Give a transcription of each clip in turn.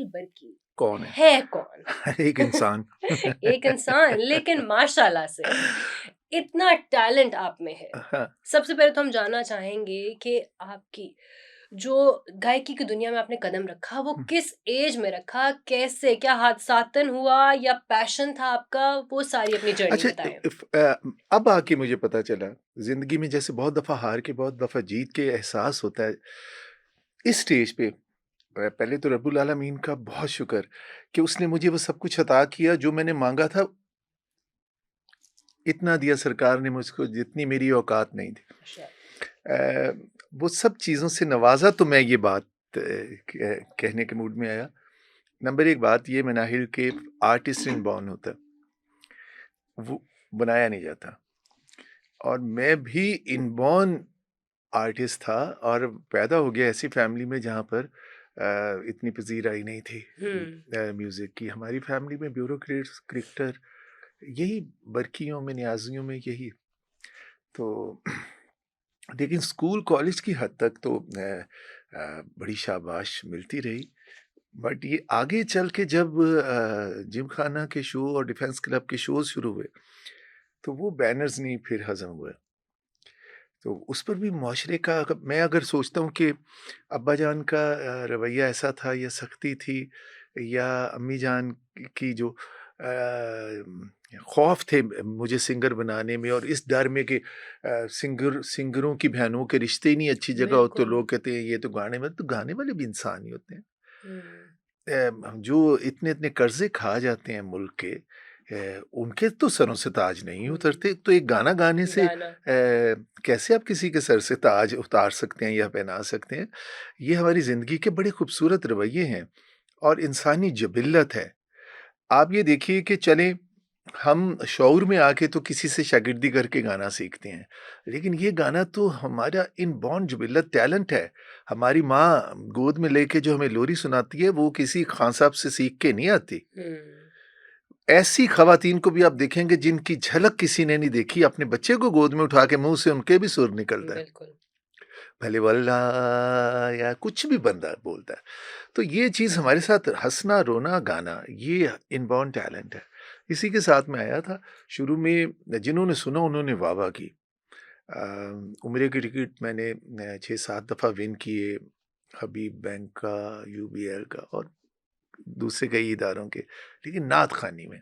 बर्की कौन है? है कौन? एक इंसान। एक इंसान, लेकिन माशाल्लाह से इतना टैलेंट आप में है। हाँ, सबसे पहले तो हम जानना चाहेंगे कि आपकी जो गायकी की दुनिया में आपने कदम रखा, वो किस एज में रखा? कैसे? क्या हादसातन हुआ या पैशन था आपका? वो सारी अपनी जर्नी अच्छा बताएँ। अब आके मुझे पता चला, ज़िंदगी में जैसे बहुत दफ़ा हार के, बहुत दफ़ा जीत के एहसास होता है। इस स्टेज पे पहले तो रब्बुल आलमीन का बहुत शुक्र कि उसने मुझे वो सब कुछ अता किया जो मैंने माँगा था, इतना दिया सरकार ने मुझको जितनी मेरी औकात नहीं थी। अच्छा। अ, वो सब चीज़ों से नवाज़ा तो मैं ये बात कहने के मूड में आया। नंबर 1 बात ये मनाहिल के आर्टिस्ट इन बॉर्न होता है, वो बनाया नहीं जाता और मैं भी इनबॉर्न आर्टिस्ट था और पैदा हो गया ऐसी फैमिली में जहाँ पर इतनी पज़ीराई नहीं थी हुँ। म्यूज़िक की। हमारी फैमिली में ब्यूरोक्रेट्स, क्रिकेटर, यही बरकियों में, न्याज़ियों में यही। तो लेकिन स्कूल, कॉलेज की हद तक तो बड़ी शाबाश मिलती रही। बट ये आगे चल के जब जिमखाना के शो और डिफेंस क्लब के शोज़ शुरू हुए, तो वो बैनर्स नहीं फिर हज़म हुए। तो उस पर भी मुआशरे का मैं अगर सोचता हूँ कि अब्बा जान का रवैया ऐसा था या सख्ती थी या अम्मी जान की जो खौफ थे मुझे सिंगर बनाने में और इस डर में कि सिंगरों की बहनों के रिश्ते ही नहीं अच्छी जगह होते, बिल्कुल। लोग कहते हैं ये तो गाने में, तो गाने वाले भी इंसान ही होते हैं। हुँ। जो इतने इतने कर्जे खा जाते हैं मुल्क के, उनके तो सरों से ताज नहीं हुँ। उतरते। तो एक गाना गाने से गाना। कैसे आप किसी के सर से ताज उतार सकते हैं या पहना सकते हैं? ये हमारी ज़िंदगी के बड़े खूबसूरत रवैये हैं और इंसानी जिबिल्लत है। आप ये देखिए कि चलें, हम शऊर में आके तो किसी से शागिर्दी करके गाना सीखते हैं, लेकिन ये गाना तो हमारा इनबॉर्न जिबिल्लत टैलेंट है। हमारी माँ गोद में लेके जो हमें लोरी सुनाती है, वो किसी खान साहब से सीख के नहीं आती। हुँ। ऐसी ख़वातीन को भी आप देखेंगे जिनकी झलक किसी ने नहीं देखी, अपने बच्चे को गोद में उठा के मुँह से उनके भी सुर निकलता है। बिल्कुल। भले वल्लाह या कुछ भी बंदा बोलता है। तो ये चीज़ हमारे साथ हँसना, रोना, गाना, ये इनबॉर्न टैलेंट है। इसी के साथ मैं आया था। शुरू में जिन्होंने सुना उन्होंने वाह-वाह की। अ, उम्रे की टिकट मैंने 6-7 दफ़ा विन किए, हबीब बैंक का, यूबीएल का और दूसरे कई इदारों के, लेकिन नात ख़ानी में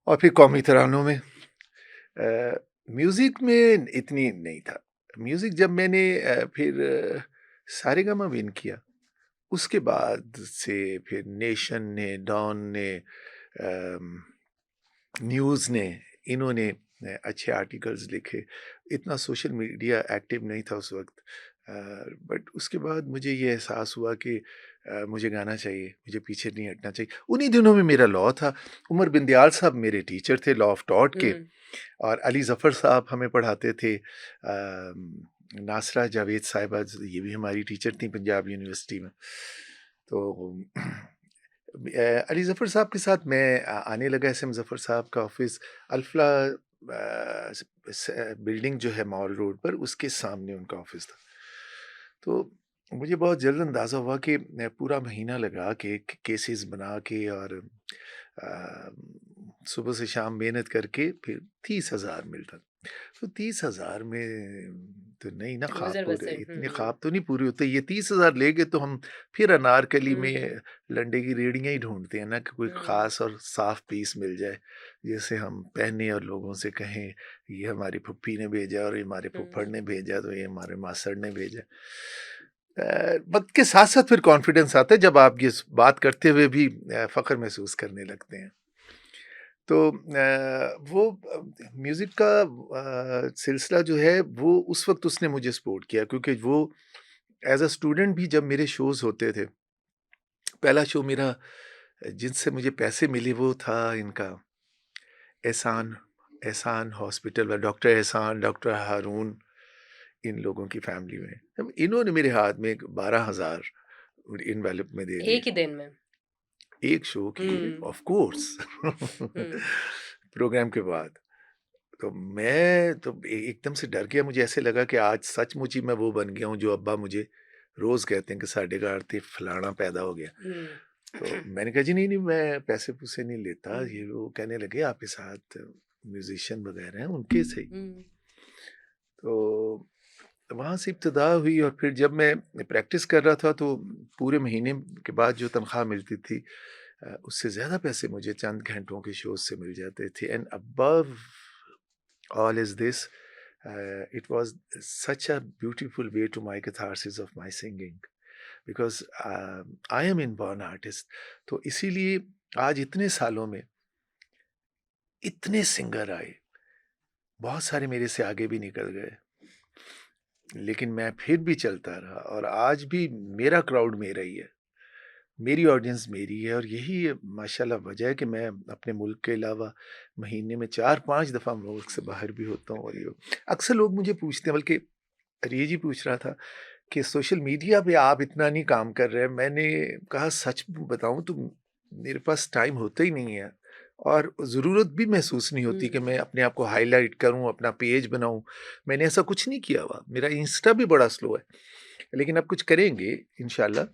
और फिर कौमी तरानों में। म्यूज़िक में इतनी नहीं था। म्यूज़िक जब मैंने फिर सारेगामा विन किया, उसके बाद से फिर नेशन ने, डॉन ने, अम, न्यूज़ ने, इन्होंने अच्छे आर्टिकल्स लिखे। इतना सोशल मीडिया एक्टिव नहीं था उस वक़्त। बट उसके बाद मुझे ये एहसास हुआ कि मुझे गाना चाहिए, मुझे पीछे नहीं हटना चाहिए। उन्हीं दिनों में मेरा लॉ था। उमर बिंदयाल साहब मेरे टीचर थे लॉ ऑफ टॉट के हुँ। और अली ज़फ़र साहब हमें पढ़ाते थे। नासरा जावेद साहिबा ये भी हमारी टीचर थीं पंजाब यूनिवर्सिटी में। तो अली ज़फ़र साहब के साथ मैं आने लगा। एसएम ज़फ़र साहब का ऑफ़िस अल्फ़ला बिल्डिंग जो है मॉल रोड पर, उसके सामने उनका ऑफ़िस था। तो मुझे बहुत जल्द अंदाज़ा हुआ कि पूरा महीना लगा के केसेस बना के और अ, सुबह से शाम मेहनत करके फिर 30,000 मिलता। तो 30,000 में तो नहीं ना ख्वाब गुज़र पूरे, बसर। इतने हुँ। ख्वाब तो नहीं पूरे होते। ये 30,000 लेके तो हम फिर अनारकली हुँ। में लंडे की रेहड़ियाँ ही ढूँढते हैं ना, कि कोई हुँ। ख़ास और साफ़ पीस मिल जाए, जिसे हम पहने और लोगों से कहें, ये हमारी फूफी ने भेजा और ये हमारे फूफड़ हुँ। ने भेजा, तो ये हमारे मासड़ ने भेजा। वक़्त के साथ-साथ फिर कॉन्फिडेंस आता है जब आप ये स बात करते हुए भी फ़ख्र महसूस करने लगते हैं। तो वो म्यूज़िक का सिलसिला जो है वो उस वक़्त उसने मुझे सपोर्ट किया, क्योंकि वो एज़ अ स्टूडेंट भी जब मेरे शोज़ होते थे, पहला शो मेरा जिनसे मुझे पैसे मिले वो था इनका एहसान एहसान हॉस्पिटल में, डॉक्टर एहसान, डॉक्टर हारून, इन लोगों की फैमिली में। अब इन्होंने मेरे हाथ में 12,000 एनवेलप में दे दिए, एक ही दिन में। एक शो के लिए हुँ। Of course. हुँ। प्रोग्राम के बाद। तो मैं तो एकदम से डर गया। मुझे ऐसे लगा कि आज सचमुच ही मैं वो बन गया हूँ जो अब्बा मुझे रोज़ कहते हैं कि साढ़े घर ते फलाना पैदा हो गया। हुँ। तो मैंने कहा जी नहीं, नहीं मैं पैसे-पूसे नहीं लेता। हुँ, ये वो कहने लगे आपके साथ म्यूज़िशियन वग़ैरह हैं उनके सही। हुँ, तो वहाँ से इब्तिदा हुई और फिर जब मैं प्रैक्टिस कर रहा था तो पूरे महीने के बाद जो तनख्वाह मिलती थी उससे ज़्यादा पैसे मुझे चंद घंटों के शोज़ से मिल जाते थे and above all is this it was such a beautiful way to my catharsis of my singing because I am inborn artist तो इसीलिए आज इतने सालों में इतने सिंगर आए बहुत सारे मेरे से आगे भी निकल गए लेकिन मैं फिर भी चलता रहा और आज भी मेरा क्राउड मेरा ही है मेरी ऑडियंस मेरी है और यही माशाल्लाह वजह है कि मैं अपने मुल्क के अलावा महीने में 4-5 दफ़ा मुल्क से बाहर भी होता हूँ और ये अक्सर लोग मुझे पूछते हैं बल्कि रिया जी पूछ रहा था कि सोशल मीडिया पे आप इतना नहीं काम कर रहे हैं। मैंने कहा सच बताऊँ तो मेरे पास टाइम होता ही नहीं है और ज़रूरत भी महसूस नहीं होती कि हुँ। मैं अपने आप को हाइलाइट करूँ, अपना पेज बनाऊँ। मैंने ऐसा कुछ नहीं किया हुआ। मेरा इंस्टा भी बड़ा स्लो है। लेकिन अब कुछ करेंगे इंशाल्लाह।